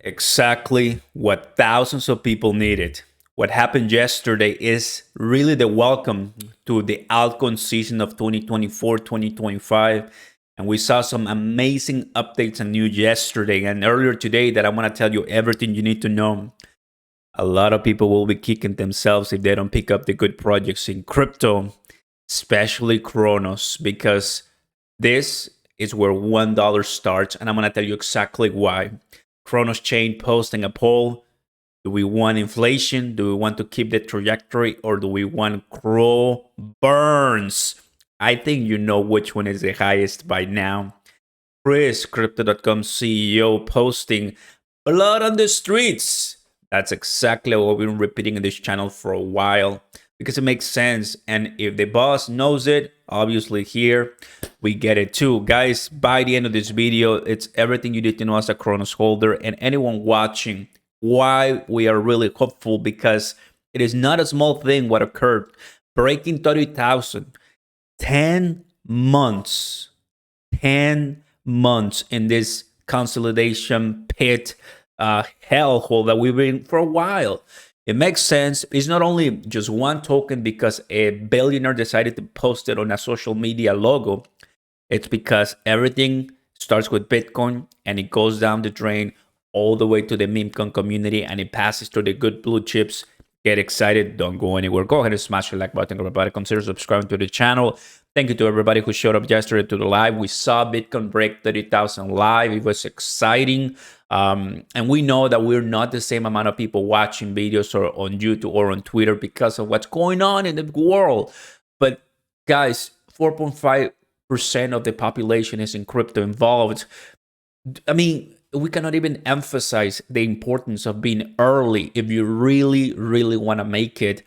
Exactly what thousands of people needed. What happened yesterday is really the welcome to the altcoin season of 2024-2025. And we saw some amazing updates and news yesterday and earlier today that I want to tell you everything you need to know. A lot of people will be kicking themselves if they don't pick up the good projects in crypto, especially CRONOS, because this is where $1 starts. And I'm going to tell you exactly why. CRONOS chain posting a poll. Do we want inflation? Do we want to keep the trajectory? Or do we want CRO burns? I think you know which one is the highest by now. Chris, Crypto.com CEO, posting blood on the streets. That's exactly what we've been repeating in this channel for a while because it makes sense. And if the boss knows it, obviously here we get it too. Guys, by the end of this video, it's everything you need to know as a CRONOS holder and anyone watching why we are really hopeful, because it is not a small thing what occurred. Breaking 30,000, 10 months, 10 months in this consolidation pit hellhole that we've been for a while. It makes sense. It's not only just one token because a billionaire decided to post it on a social media logo. It's because everything starts with Bitcoin and it goes down the drain all the way to the meme coin community and it passes to the good blue chips. Get excited. Don't go anywhere. Go ahead and smash the like button, everybody. Consider subscribing to the channel. Thank you to everybody who showed up yesterday to the live. We saw Bitcoin break 30,000 live. It was exciting. And we know that we're not the same amount of people watching videos or on YouTube or on Twitter because of what's going on in the world. But guys, 4.5% of the population is in crypto involved. I mean, we cannot even emphasize the importance of being early if you really, really want to make it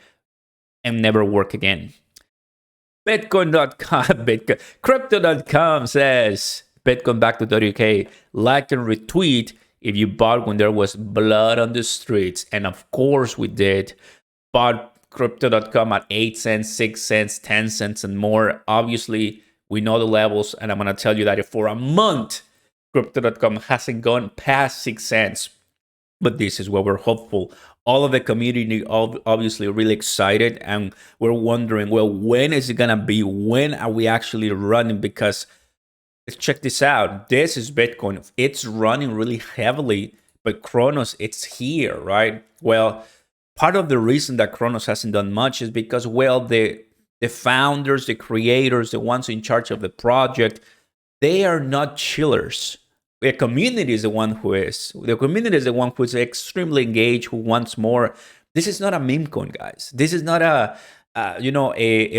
and never work again. Bitcoin.com, Bitcoin, Crypto.com says Bitcoin back to 30K. Like and retweet if you bought when there was blood on the streets. And of course we did. Bought Crypto.com at 8 cents, 6 cents, 10 cents and more. Obviously, we know the levels. And I'm going to tell you that for a month, Crypto.com hasn't gone past 6 cents. But this is where we're hopeful. All of the community obviously really excited. And we're wondering, well, when is it going to be? When are we actually running? Because let's check this out. This is Bitcoin. It's running really heavily. But CRONOS, it's here, right? Well, part of the reason that CRONOS hasn't done much is because, well, the founders, the creators, the ones in charge of the project, they are not chillers. The community is the one who is. The community is the one who is extremely engaged, who wants more. This is not a meme coin, guys. This is not a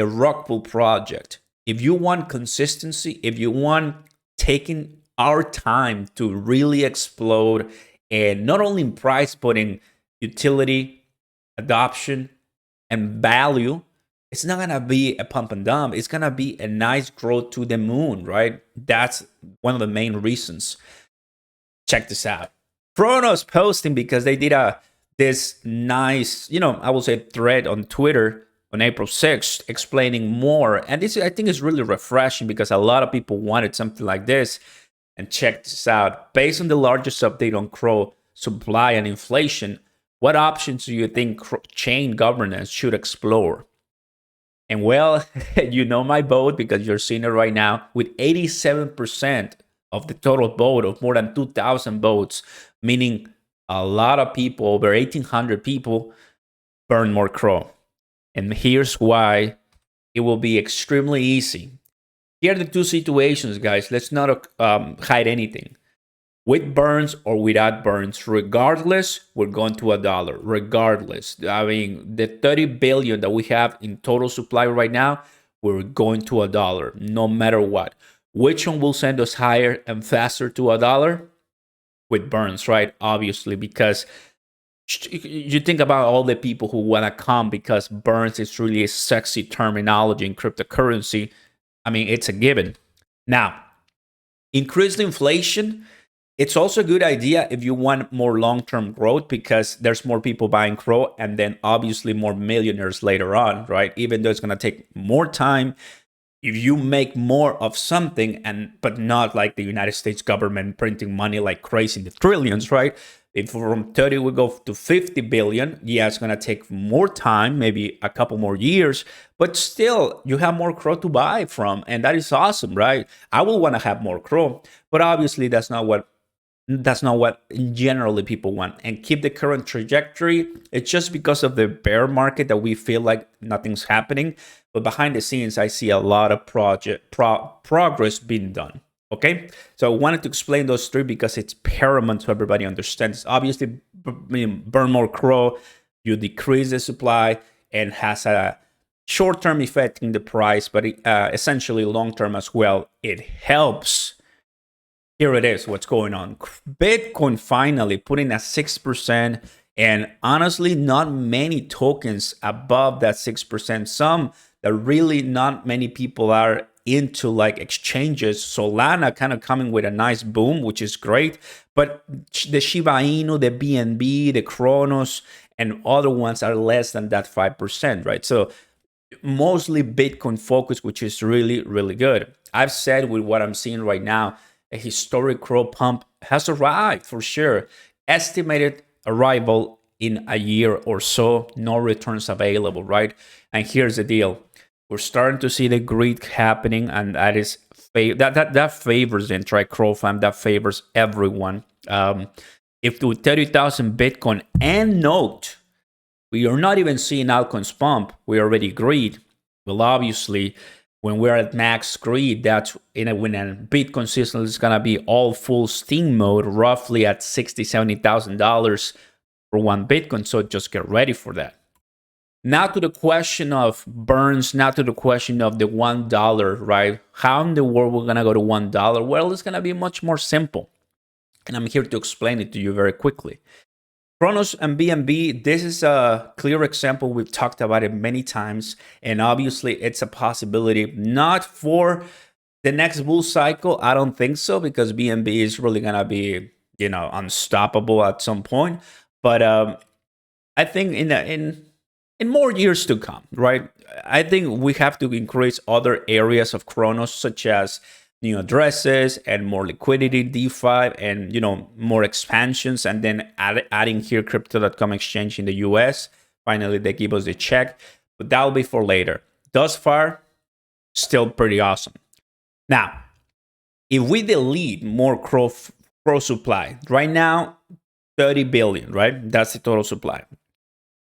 rock pool project. If you want consistency, if you want taking our time to really explode, and not only in price, but in utility, adoption, and value, it's not going to be a pump and dump. It's going to be a nice growth to the moon, right? That's one of the main reasons. Check this out. CRONOS posting because they did this nice, I will say thread on Twitter on April 6th explaining more. And this, I think, is really refreshing because a lot of people wanted something like this. And check this out. Based on the largest update on CRO supply and inflation, what options do you think chain governance should explore? And well, you know my vote because you're seeing it right now with 87% of the total vote of more than 2,000 votes, meaning a lot of people, over 1,800 people, burn more CRO. And here's why it will be extremely easy. Here are the two situations, guys. Let's not hide anything. With burns or without burns, regardless, we're going to $1. Regardless, I mean, the 30 billion that we have in total supply right now, we're going to $1, no matter what. Which one will send us higher and faster to $1? With burns, right? Obviously, because you think about all the people who want to come because burns is really a sexy terminology in cryptocurrency. I mean, it's a given. Now, increased inflation. It's also a good idea if you want more long-term growth because there's more people buying CRO and then obviously more millionaires later on, right? Even though it's going to take more time, if you make more of something, but not like the United States government printing money like crazy in the trillions, right? If from 30 we go to 50 billion, yeah, it's going to take more time, maybe a couple more years, but still you have more CRO to buy from. And that is awesome, right? I will want to have more CRO, but obviously that's not what generally people want. And keep the current trajectory. It's just because of the bear market that we feel like nothing's happening. But behind the scenes, I see a lot of progress being done. Okay, so I wanted to explain those three because it's paramount so everybody understands. Obviously, burn more CRO, you decrease the supply, and has a short-term effect in the price, but essentially long-term as well. It helps. Here it is, what's going on. Bitcoin finally putting at 6%, and honestly, not many tokens above that 6%. Some that really not many people are into, like exchanges. Solana kind of coming with a nice boom, which is great. But the Shiba Inu, the BNB, the CRONOS, and other ones are less than that 5%, right? So mostly Bitcoin focused, which is really, really good. I've said with what I'm seeing right now, a historic CRO pump has arrived for sure. Estimated arrival in a year or so, no returns available, right? And here's the deal. We're starting to see the greed happening, and that is that favors the entire CRO fam, that favors everyone. If to 30,000 Bitcoin and note, we are not even seeing altcoins pump, we already greed. Well, obviously, when we're at max greed, that's when a Bitcoin system is gonna be all full steam mode, roughly at $60,000-$70,000 for one Bitcoin. So just get ready for that. Now to the question of burns, now to the question of the $1, right? How in the world we're gonna go to $1? Well, it's gonna be much more simple. And I'm here to explain it to you very quickly. CRONOS and BNB, this is a clear example. We've talked about it many times. And obviously it's a possibility, not for the next bull cycle. I don't think so, because BNB is really gonna be, unstoppable at some point. But I think in more years to come, right? I think we have to increase other areas of CRONOS, such as new addresses and more liquidity, DeFi, and more expansions, and then adding here crypto.com exchange in the US. Finally, they give us the check, but that'll be for later. Thus far, still pretty awesome. Now, if we delete more CRO supply, right now, 30 billion, right? That's the total supply.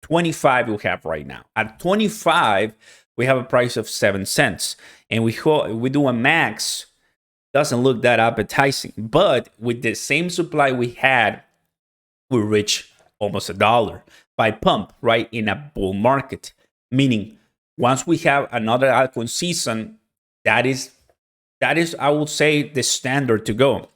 25 we have right now. At 25, we have a price of 7 cents. And we do a max, doesn't look that appetizing. But with the same supply we had, we reach almost $1 by pump, right? In a bull market. Meaning, once we have another altcoin season, that is, I would say, the standard to go.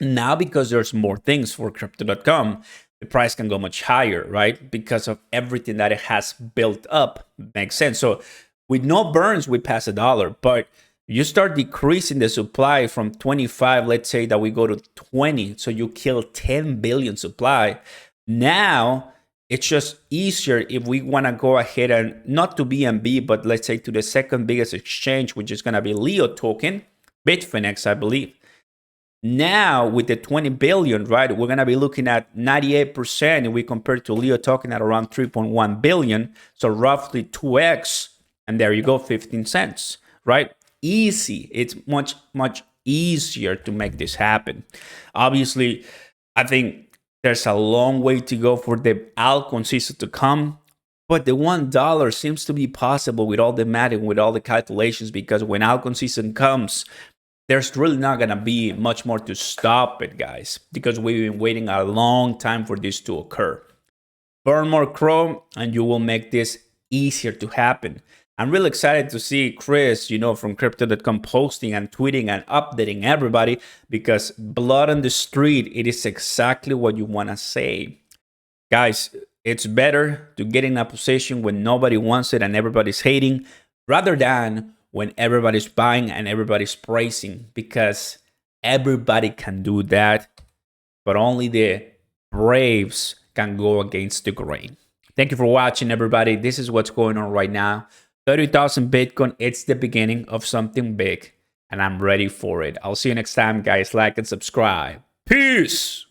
Now, because there's more things for crypto.com, the price can go much higher, right? Because of everything that it has built up. Makes sense. So with no burns, we pass $1. But you start decreasing the supply from 25, let's say that we go to 20. So you kill 10 billion supply. Now, it's just easier if we want to go ahead and not to BNB, but let's say to the second biggest exchange, which is going to be Leo token, Bitfinex, I believe. Now, with the 20 billion, right, we're going to be looking at 98%. And we compare to Leo token at around 3.1 billion. So roughly 2x. And there you go, 15 cents, right? Easy. It's much, much easier to make this happen. Obviously, I think there's a long way to go for the altcoin season to come. But the $1 seems to be possible with all the math and with all the calculations, because when altcoin season comes, there's really not going to be much more to stop it, guys, because we've been waiting a long time for this to occur. Burn more CRO, and you will make this easier to happen. I'm really excited to see Chris, from crypto.com posting and tweeting and updating everybody, because blood on the street, it is exactly what you want to say. Guys, it's better to get in a position when nobody wants it and everybody's hating, rather than when everybody's buying and everybody's praising, because everybody can do that, but only the braves can go against the grain. Thank you for watching, everybody. This is what's going on right now. 30,000 Bitcoin, it's the beginning of something big, and I'm ready for it. I'll see you next time, guys. Like and subscribe. Peace!